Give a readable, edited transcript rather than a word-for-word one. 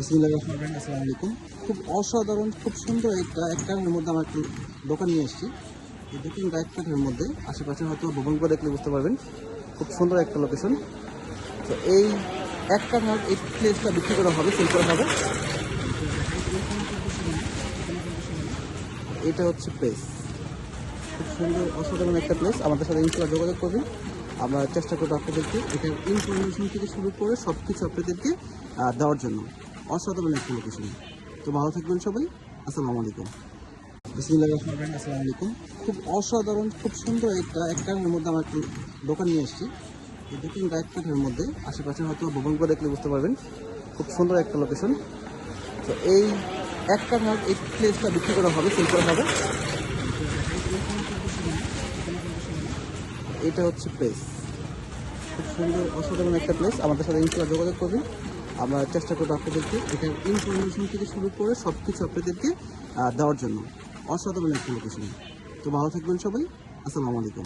বিসমিল্লাহির রহমানির রহিম। আসসালামু আলাইকুম। খুব অসাধারণ, খুব সুন্দর এক কাঠের মধ্যে আমার একটু দোকান নিয়ে এসেছি। এই দোকানটা এক কাঠের মধ্যে আশেপাশে হয়তো ভবনগুলো দেখলে বুঝতে পারবেন। খুব সুন্দর একটা লোকেশন। তো এই এক কাঠার এই প্লেসটা বিক্রি করা হবে, সেল করা হবে। এটা হচ্ছে প্লেস, খুব সুন্দর অসাধারণ একটা প্লেস। আমাদের সাথে ইনশাআল্লাহ যোগাযোগ করবেন। আমরা চেষ্টা করবো আপনাদেরকে এটার ইনফরমেশন থেকে শুরু করে সব কিছু আপনাদেরকে দেওয়ার জন্য। অসাধারণ একটা লোকেশন। তো ভালো থাকবেন সবাই। আসসালামু আলাইকুম। বিসমিল্লাহির রহমানির রহিম। আসসালামু আলাইকুম। খুব অসাধারণ, খুব সুন্দর এক কাঠের মধ্যে আমার একটু দোকান নিয়ে এসেছি। এই দোকানটা এক কাঠের মধ্যে আশেপাশে হয়তো ভবনগুলো দেখলে বুঝতে পারবেন। খুব সুন্দর একটা লোকেশন। তো এই এক কাঠার এই প্লেসটা বিক্রি করা হবে, সেল করা হবে। এটা হচ্ছে প্লেস, খুব সুন্দর অসাধারণ একটা প্লেস। আমাদের সাথে ইনশাআল্লাহ যোগাযোগ করবেন। আমরা চেষ্টা করবো আপনাদেরকে এটার ইনফরমেশন থেকে শুরু করে সব কিছু আপনাদেরকে দেওয়ার জন্য। অসাধারণ একটা লোকেশন। তো ভালো থাকবেন সবাই। আসসালামু আলাইকুম।